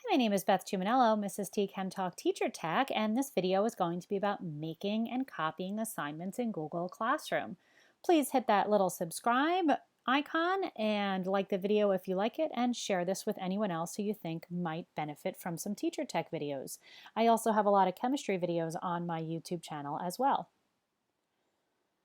My name is Beth Chumanello, Mrs. T Chem Talk Teacher Tech, and this video is going to be about making and copying assignments in Google Classroom. Please hit that little subscribe icon and like the video if you like it, and share this with anyone else who you think might benefit from some teacher tech videos. I also have a lot of chemistry videos on my YouTube channel as well.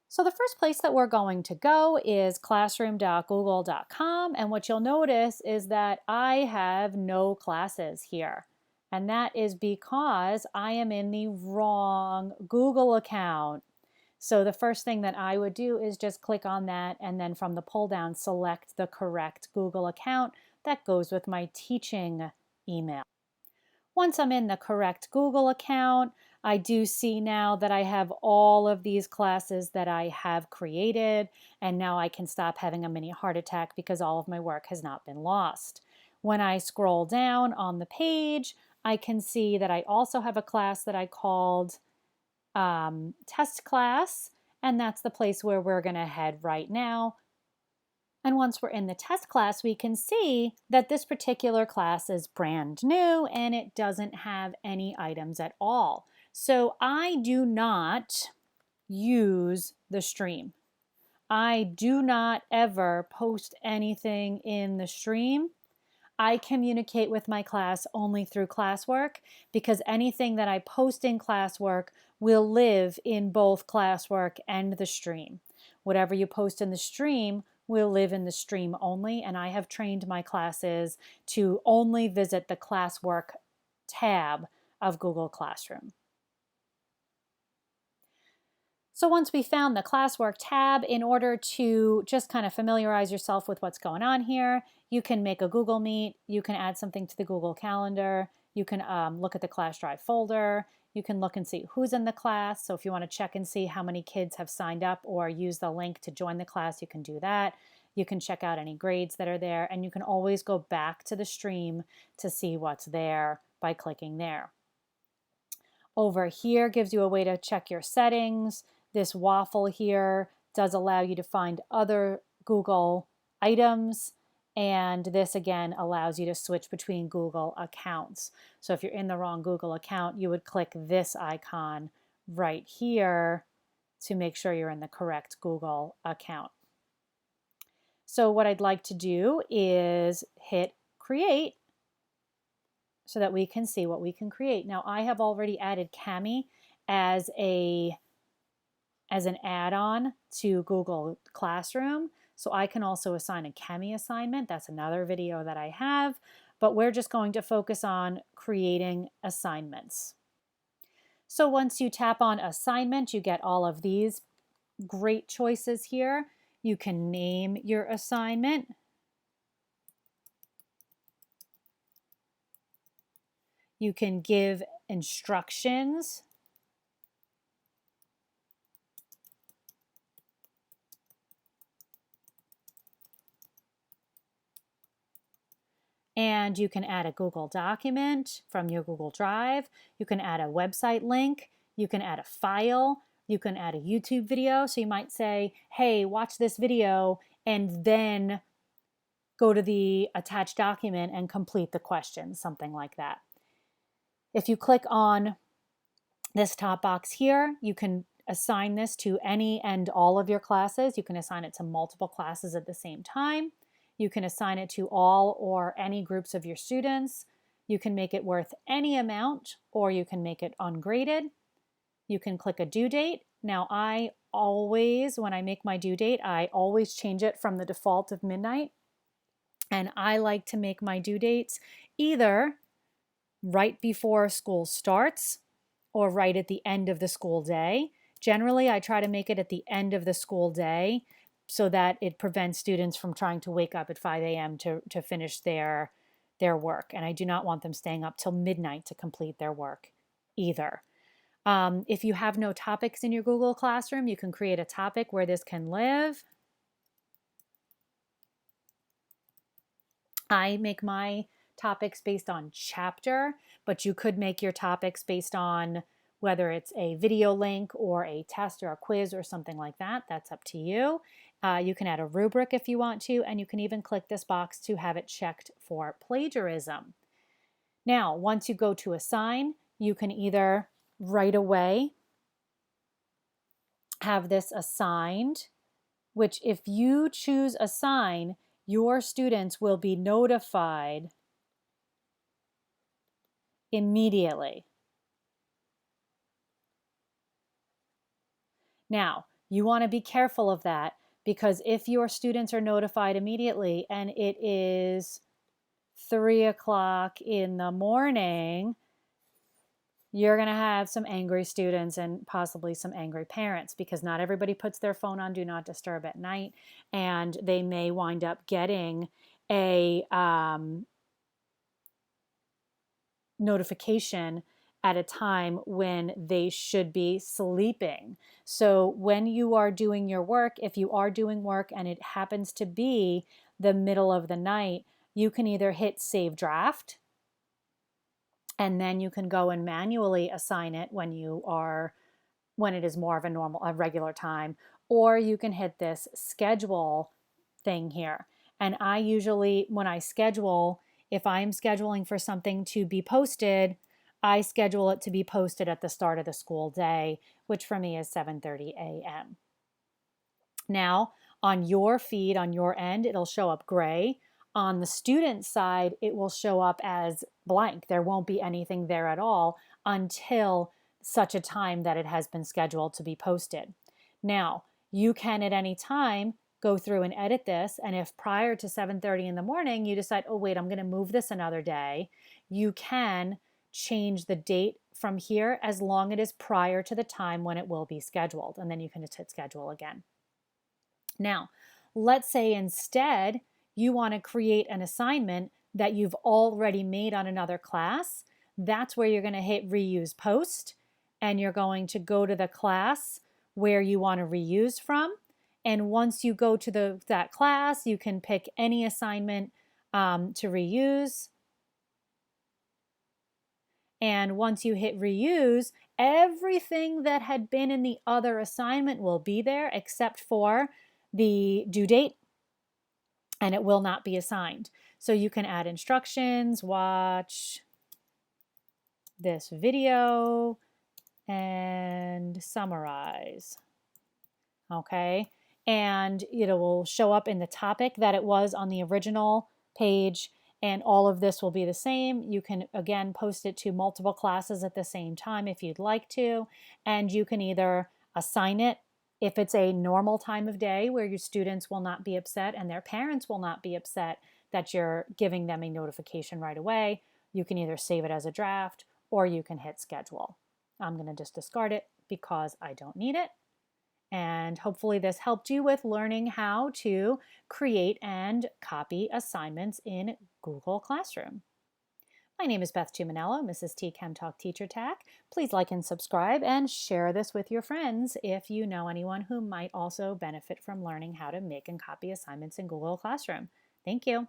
So the first place that we're going to go is classroom.google.com, and what you'll notice is that I have no classes here. And that is because I am in the wrong Google account. So the first thing that I would do is just click on that, and then from the pull down select the correct Google account that goes with my teaching email. Once I'm in the correct Google account, I do see now that I have all of these classes that I have created, and now I can stop having a mini heart attack because all of my work has not been lost. When I scroll down on the page, I can see that I also have a class that I called test class, and that's the place where we're going to head right now. And once we're in the test class, we can see that this particular class is brand new and it doesn't have any items at all. So I do not use the stream. I do not ever post anything in the stream. I communicate with my class only through Classwork, because anything that I post in Classwork will live in both Classwork and the stream. Whatever you post in the stream will live in the stream only, and I have trained my classes to only visit the Classwork tab of Google Classroom. So once we found the Classwork tab, in order to just kind of familiarize yourself with what's going on here, you can make a Google Meet, you can add something to the Google Calendar, you can look at the Class Drive folder, you can look and see who's in the class. So if you want to check and see how many kids have signed up or use the link to join the class, you can do that. You can check out any grades that are there, and you can always go back to the stream to see what's there by clicking there. Over here gives you a way to check your settings. This waffle here does allow you to find other Google items, and this again allows you to switch between Google accounts. So if you're in the wrong Google account, you would click this icon right here to make sure you're in the correct Google account. So what I'd like to do is hit create so that we can see what we can create. Now I have already added Cami as an add-on to Google Classroom. So I can also assign a Cami assignment. That's another video that I have, but we're just going to focus on creating assignments. So once you tap on assignment, you get all of these great choices here. You can name your assignment. You can give instructions. And you can add a Google document from your Google Drive. You can add a website link. You can add a file. You can add a YouTube video. So you might say, hey, watch this video and then go to the attached document and complete the question, something like that. If you click on this top box here, you can assign this to any and all of your classes. You can assign it to multiple classes at the same time. You can assign it to all or any groups of your students. You can make it worth any amount, or you can make it ungraded. You can click a due date. Now I always, when I make my due date, I always change it from the default of midnight. And I like to make my due dates either right before school starts or right at the end of the school day. Generally, I try to make it at the end of the school day so that it prevents students from trying to wake up at 5 a.m. to finish their work. And I do not want them staying up till midnight to complete their work either. If you have no topics in your Google Classroom, you can create a topic where this can live. I make my topics based on chapter, but you could make your topics based on whether it's a video link or a test or a quiz or something like that. That's up to you. You can add a rubric if you want to, and you can even click this box to have it checked for plagiarism. Now, once you go to assign, you can either right away have this assigned, which if you choose assign, your students will be notified immediately. Now, you want to be careful of that because if your students are notified immediately and it is 3 o'clock in the morning, you're going to have some angry students and possibly some angry parents because not everybody puts their phone on Do Not Disturb at night, and they may wind up getting a notification at a time when they should be sleeping. So when you are doing your work, if you are doing work and it happens to be the middle of the night, you can either hit Save Draft, and then you can go and manually assign it when it is more of a regular time, or you can hit this schedule thing here. And I usually, when I schedule, if I'm scheduling for something to be posted, I schedule it to be posted at the start of the school day, which for me is 7:30 a.m. Now, on your feed, on your end, it'll show up gray. On the student side, it will show up as blank. There won't be anything there at all until such a time that it has been scheduled to be posted. Now, you can at any time go through and edit this, and if prior to 7:30 in the morning you decide, oh wait, I'm going to move this another day, you can change the date from here as long as it is prior to the time when it will be scheduled, and then you can just hit schedule again. Now, let's say instead you want to create an assignment that you've already made on another class. That's where you're going to hit reuse post, and you're going to go to the class where you want to reuse from. And once you go to that class, you can pick any assignment to reuse. And once you hit reuse, everything that had been in the other assignment will be there except for the due date, and it will not be assigned. So you can add instructions, watch this video, and summarize. Okay, and it will show up in the topic that it was on the original page, and all of this will be the same. You can again post it to multiple classes at the same time if you'd like to, and you can either assign it if it's a normal time of day where your students will not be upset and their parents will not be upset that you're giving them a notification right away. You can either save it as a draft or you can hit schedule. I'm going to just discard it because I don't need it. And hopefully this helped you with learning how to create and copy assignments in Google Classroom. My name is Beth Tuminello, Mrs. T Chem Talk Teacher Tack. Please like and subscribe and share this with your friends if you know anyone who might also benefit from learning how to make and copy assignments in Google Classroom. Thank you.